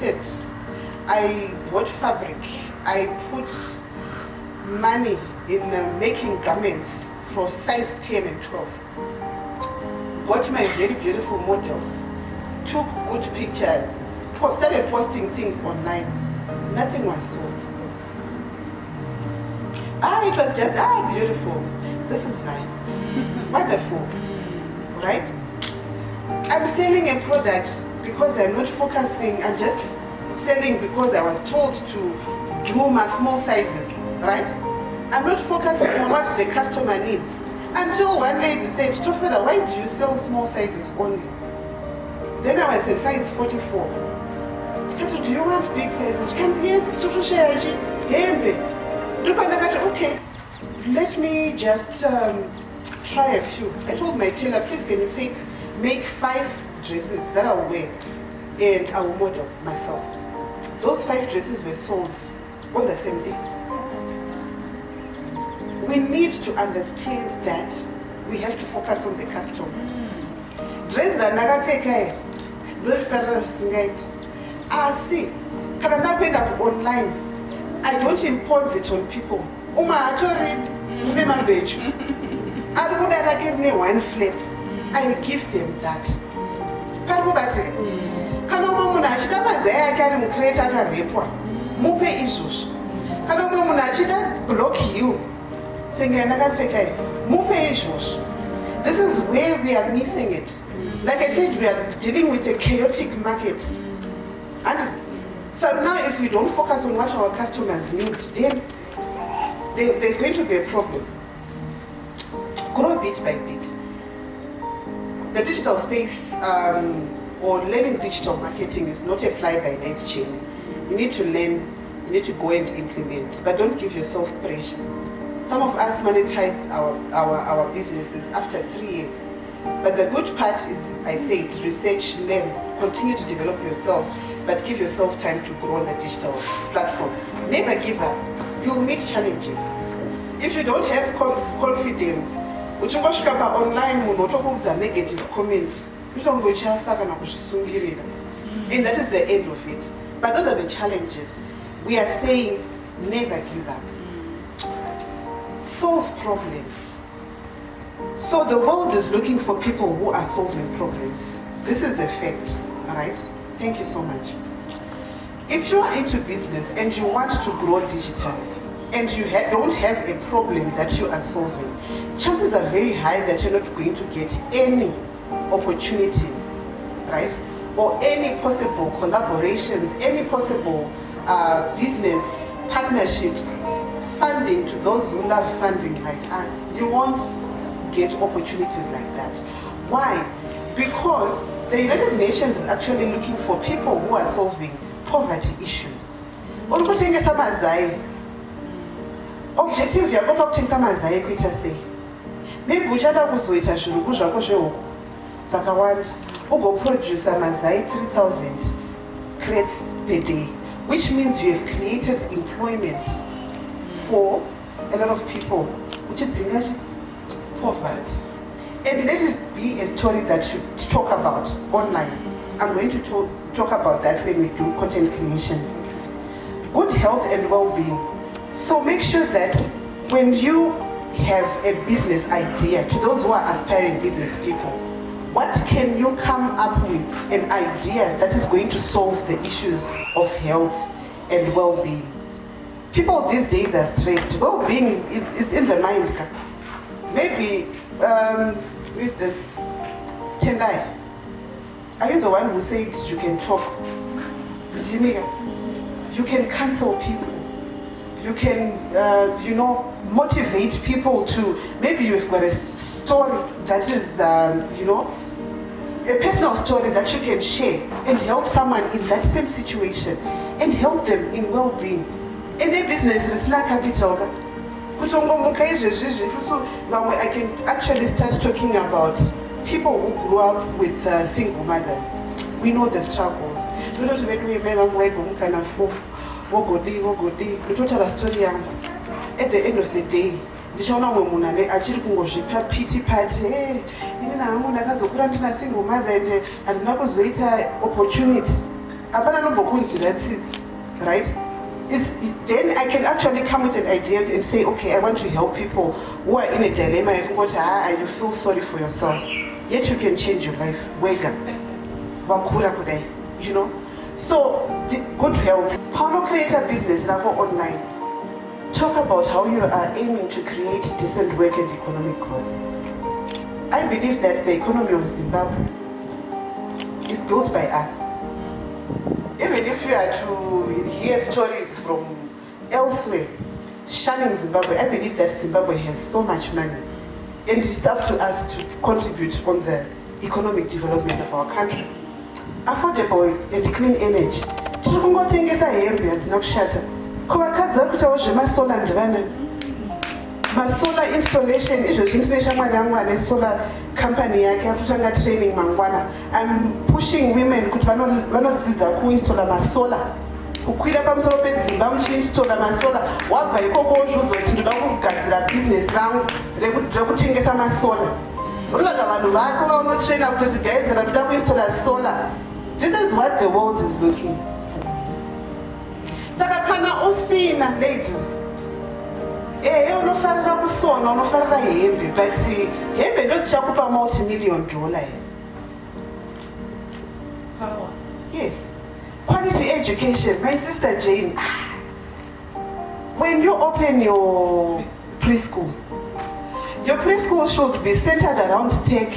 invested. I bought fabric. I put money in making garments for size 10 and 12. Got my very beautiful models. Took good pictures. Started posting things online. Nothing was sold. It was just, beautiful. This is nice. Wonderful. Right? I'm selling a product because I'm not focusing. I'm just selling because I was told to do my small sizes. Right? I'm not focusing on what the customer needs. Until one lady said, Tofara, why do you sell small sizes only? Then I was a size 44. Do you want big sizes? She can say, yes, okay, let me just try a few. I told my tailor, please can you make 5 dresses that I'll wear and I will model myself. Those 5 dresses were sold on the same day. We need to understand that we have to focus on the customer. Dress that naga not federal singait. See, can I pay that online? I don't impose it on people. I would give me one flip. I give them that. Block you. This is where we are missing it. Like I said, we are dealing with a chaotic market. And so now if we don't focus on what our customers need, then there's going to be a problem. Grow bit by bit. The digital space or learning digital marketing is not a fly-by-night chain. You need to learn, you need to go and implement, but don't give yourself pressure. Some of us monetized our businesses after 3 years. But the good part is, I said, research, learn, continue to develop yourself, but give yourself time to grow on the digital platform. Never give up. You'll meet challenges. If you don't have confidence, online negative comments, and that is the end of it. But those are the challenges. We are saying, never give up. Solve problems. So the world is looking for people who are solving problems. This is a fact, all right? Thank you so much. If you are into business and you want to grow digitally and you don't have a problem that you are solving, chances are very high that you're not going to get any opportunities, right? Or any possible collaborations, any possible business partnerships, funding to those who love funding like us. You won't get opportunities like that. Why? Because the United Nations is actually looking for people who are solving poverty issues. Objective yako pakutengesa mazai kuita sei. Maybe uchada kuzoita zviruku zvako zvehuku dzakawanda ugoproducer mazai 3,000 crates per day, which means you have created employment for a lot of people. Poverty. And let it be a story that you talk about online. I'm going to talk about that when we do content creation. Good health and well-being. So make sure that when you have a business idea, to those who are aspiring business people, what can you come up with an idea that is going to solve the issues of health and well-being? People these days are stressed. Well-being is in the mind. Maybe, who is this? Tendai. Are you the one who said you can talk? You can counsel people. You can, motivate people to, maybe you've got a story that is, a personal story that you can share and help someone in that same situation and help them in well-being. In their business, it's not capital. I can actually start talking about people who grew up with single mothers. We know the struggles. At the end of the day, pity party, single mother and opportunity. That's it, right? Then I can actually come with an idea and say, okay, I want to help people who are in a dilemma. You feel sorry for yourself, yet you can change your life. You know? So, good health. How to create a business online? Talk about how you are aiming to create decent work and economic growth. I believe that the economy of Zimbabwe is built by us. Even if you are to hear stories from elsewhere shunning Zimbabwe, I believe that Zimbabwe has so much money, and it's up to us to contribute on the economic development of our country. Affordable and clean energy. Solar installation solar company training mangwana. I'm pushing women to install solar. Ukwira pamusoro pedzimba muchiinstola masola wabva ikoko uzvuzoti ndoda kugadzira business rangu rekutengesa masola. Unovaga vanhu vako vaunotraina kuti guys kana toda kuinstola solar. This is what the world is looking for. Saka kana usina ladies unofarira kusona unofarira hembe, but hembe ndo dzichakupa multi-million dollar. Yes. Quality education. My sister Jane, when you open your preschool should be centered around tech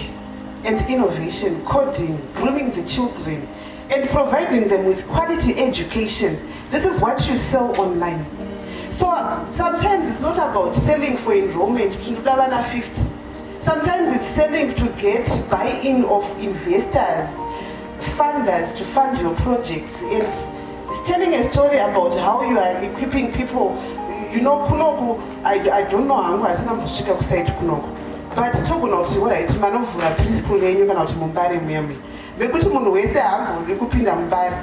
and innovation, coding, grooming the children, and providing them with quality education. This is what you sell online. So sometimes it's not about selling for enrollment. Sometimes it's selling to get buy-in of investors, funders to fund your projects. It's telling a story about how you are equipping people. You know, kunoku, I don't know how I'm going to say kunoku. But talk about what I manovura preschool yenyu kana kuti mumbare muyami. Bekuti munhu wese haambori kupinda mumbare.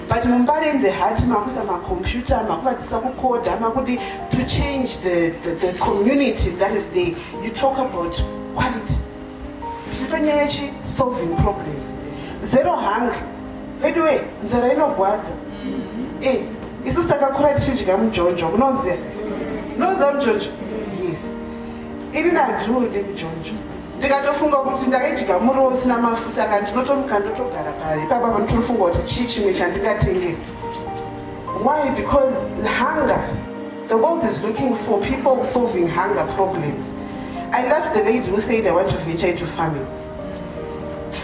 But mumbare in the heart makusa computer makuvadzisa kukoda makudi to change the community that is there. You talk about quality. Chipanyachi solving problems. Zero hunger. By the way, nzara inogwadza. Isu takakura tichidya mujonjo. Munoziva? Munoziva mujonjo? Yes. Ini ndandode mujonjo. Ndikatofunga kuti ndakadya muriwo usina mafuta kana ndinotomuka ndotogara pari. Ipapo ndinofunga kuti chii chimwe chandingatengesa. Why? Because hunger. The world is looking for people solving hunger problems. I love the lady who said I want to venture into farming.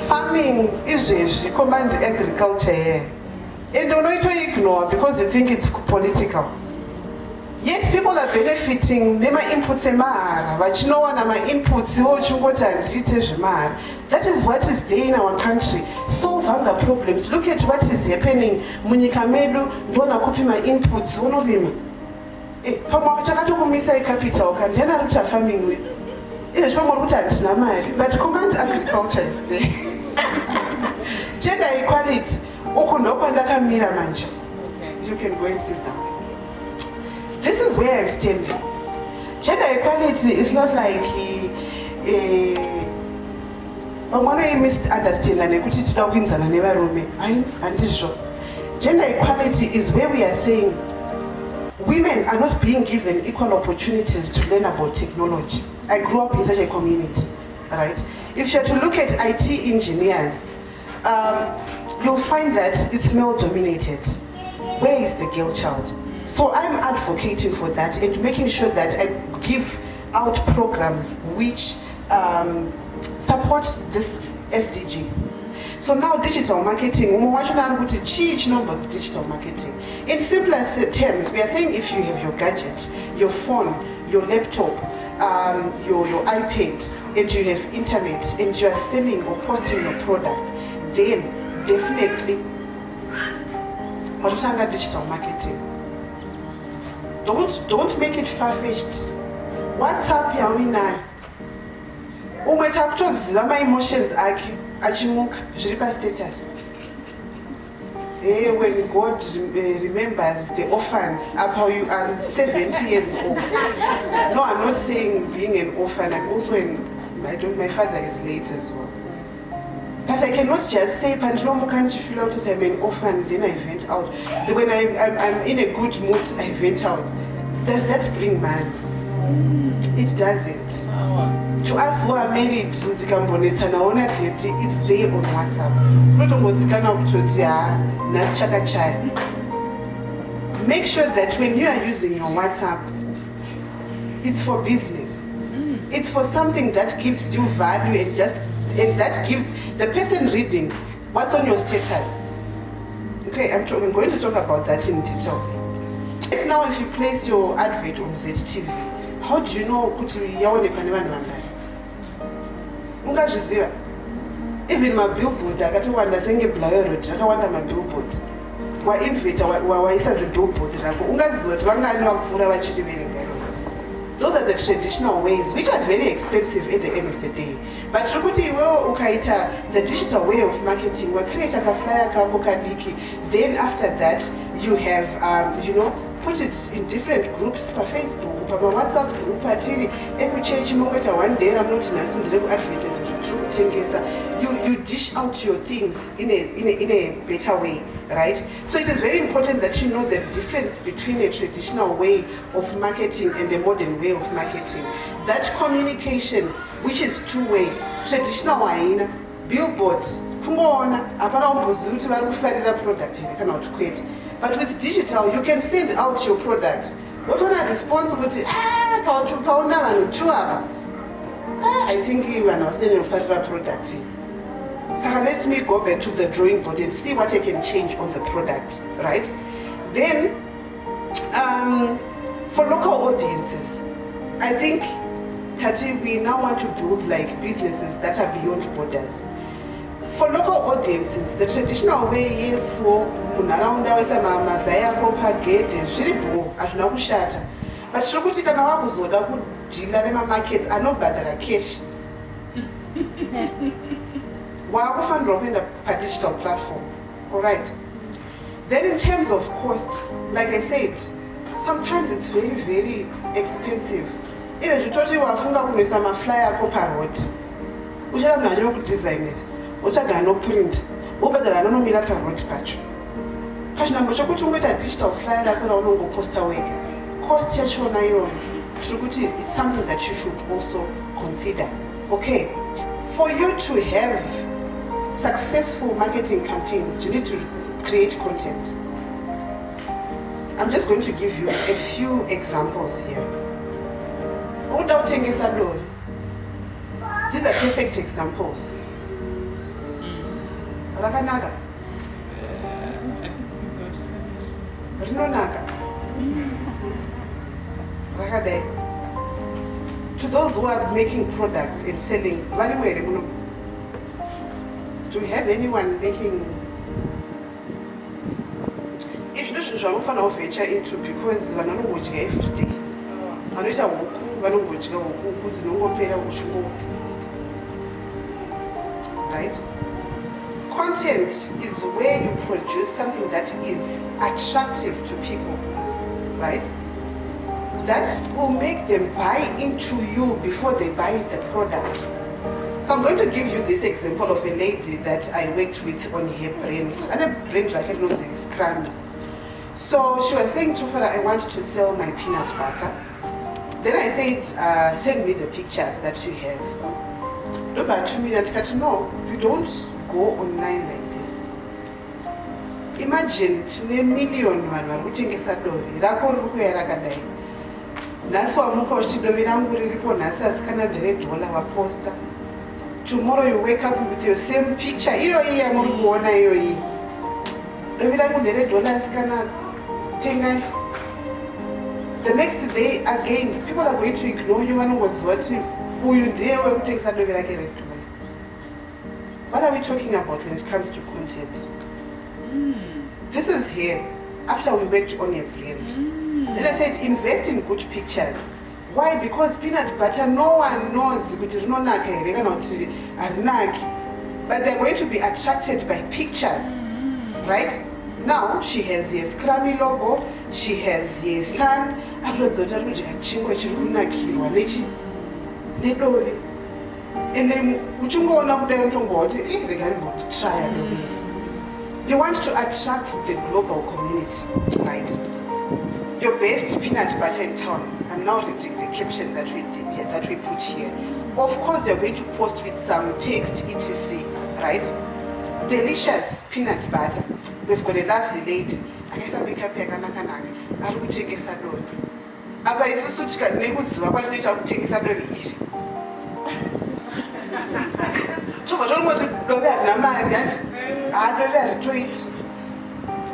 Farming is command agriculture here. And don't know to ignore because you think it's political. Yet people are benefiting nema inputs emara. But you know what my inputs that is what is there in our country. Solve hunger problems. Look at what is happening. Munyika medu ndona kupi my inputs unolima. Pamwa chakatokumisa capital kan jena ruta farming we. But command agriculture is there. Gender equality. You can go and sit down. This is where I'm standing. Gender equality is not like gender equality is where we are saying women are not being given equal opportunities to learn about technology. I grew up in such a community, right? If you're to look at IT engineers, you'll find that it's male dominated. Where is the girl child? So I'm advocating for that and making sure that I give out programs which support this SDG. So now digital marketing, digital marketing. In simplest terms, we are saying if you have your gadget, your phone, your laptop, your iPad, and you have internet, and you are selling or posting your products, then definitely digital marketing. Don't make it far-fetched. WhatsApp yawina. Umetakutoziva my emotions achimuka zviripa status. When God remembers the orphans, up how you are 70 years old. No, I'm not saying being an orphan. I'm also my father is late as well. But But I cannot just say, Pantromo feel out as I'm an orphan, then I vent out. When I'm in a good mood, I vent out. Does that bring money? It doesn't. To us who are married, it's there on WhatsApp. Make sure that when you are using your WhatsApp, it's for business. It's for something that gives you value and that gives the person reading what's on your status. Okay, I'm going to talk about that in detail. Right now, if you place your advert on ZTV, how do you know even my billboard, I got to wonder sing a blur, I wonder my billboard. Why invite why is a billboard? Those are the traditional ways, which are very expensive at the end of the day. But the digital way of marketing, we create a flyer, then after that, you have, put it in different groups, per Facebook, per WhatsApp group, every change one day, I'm not in a you dish out your things in a better way, right? So it is very important that you know the difference between a traditional way of marketing and a modern way of marketing. That communication, which is two-way, traditional wine, billboards, but with digital, you can send out your product. What on a responsibility? I think you are not selling your product. So let me go back to the drawing board and see what I can change on the product, right? Then, for local audiences, I think Tati, we now want to build like businesses that are beyond borders. For local audiences, the traditional way is but Shrukuti kana wakuzoda kudila nemamarkets anobhadhara cash. Wakufanira kuenda digital platform. Alright. Then in terms of cost, like I said, sometimes it's very, very expensive. Even you told you wafunga kunisa maflyer ako parrot. Uchala mnajua kudesigner. Uchaga no print. Ubhadhara nonomira parrot pacho. Pachinango chokuti ungoita digital flyer lakona unongo poster wega. Cost yachona iyoyo. It's something that you should also consider. Okay, for you to have successful marketing campaigns, you need to create content. I'm just going to give you a few examples here. These are perfect examples. Rakanaka. Rinonaka. To those who are making products and selling, do we have anyone making? If you don't venture into because we don't every day. Right? Content is where you produce something that is attractive to people, right? That will make them buy into you before they buy the product. So I'm going to give you this example of a lady that I worked with on her brand. And a brand racket knows is Scrum. So she was saying, Tofara, I want to sell my peanut butter. Then I said, send me the pictures that you have. Over 2 minutes, no, you don't go online like this. Imagine, 10 million that's why I'm going to poster. Tomorrow you wake up with your same picture. The next day again, people are going to ignore you and was watching who you dare when takes a What are we talking about when it comes to content? This is here after we worked on a brand. Then I said, invest in good pictures. Why? Because peanut butter, no one knows, but they're going to be attracted by pictures, right? Now, she has a Scrummy logo, she has a sun, And then try. You want to attract the global community, right? Your best peanut butter in town. I'm now reading the caption that we did here, that we put here. Of course, you're going to post with some text, etc. Right? Delicious peanut butter. We've got a lovely lady. I guess I'll be happy. I will take a salon. Apa isusu nekuziva kwatinoita kutengesa dove iri. Tobva tonongoti dove harina mari ati dove haritoiti.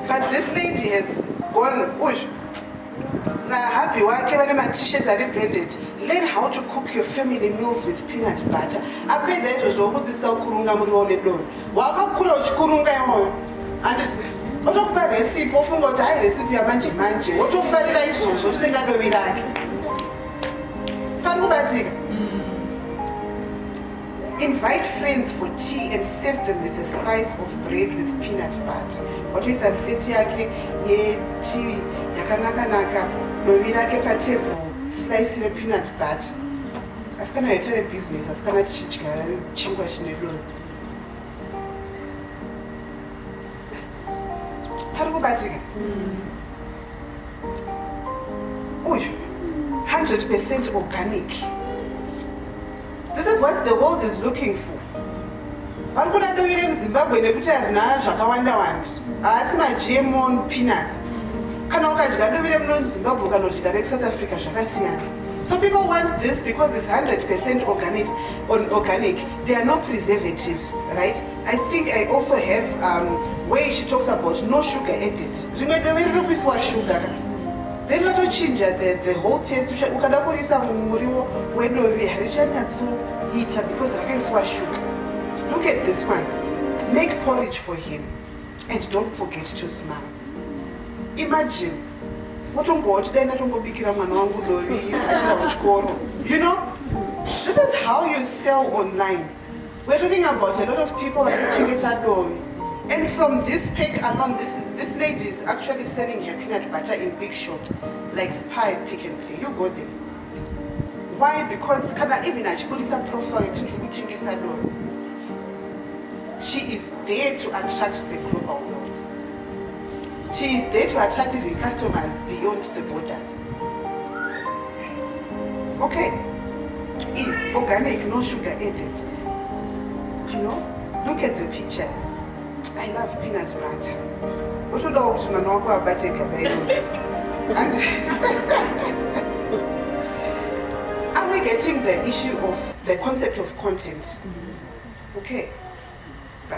But this lady has gone, happy wake vane ma-t-shirts are branded. Learn how to cook your family meals with peanut butter. Apedza izvozvo wokudzidzisa kukurunga muriwo nedove. Wakakura uchikurunga iwoyo. Anditi otokupa recipe ofunga kuti hai recipe yamanje manje wotofarira izvozvo utenga dove rake. Pari kubatika. Invite friends for tea and serve them with a slice of bread with peanut butter. Watoisa seti yake yetea yakanaka dove rake patable, slice repeanut butter. Asikana yaita business, asikana tichidya chingwa chine dove. Pari kubatika. 100% organic. This is what the world is looking for. Vari kuda dove remuZimbabwe nekuti harina zvakawanda wanda. Haasi ma-GMO peanuts. Kana ukadya dove remuZimbabwe kana kudya reSouth Africa zvakasiyana. So people want this because it's 100% organic. There are no preservatives, right? I think I also have where she talks about no sugar added. Rimwe dove ririkuiswa sugar. Then not change the whole taste. Ukada kuisa muriwo wedove harichanatsoita because rakaiswa sugar. Look at this one. Make porridge for him and don't forget to smile. Imagine. You know, this is how you sell online. We're talking about a lot of people and from this pack alone, this lady is actually selling her peanut butter in big shops like Spy, Pick and Pay. You go there. Why? Because even she put a profile she is there to attract the global world. She is there to attract even customers beyond the borders. Okay, organic, no sugar added. You know, look at the pictures. I love peanut butter. And are we getting the issue of the concept of content? Okay.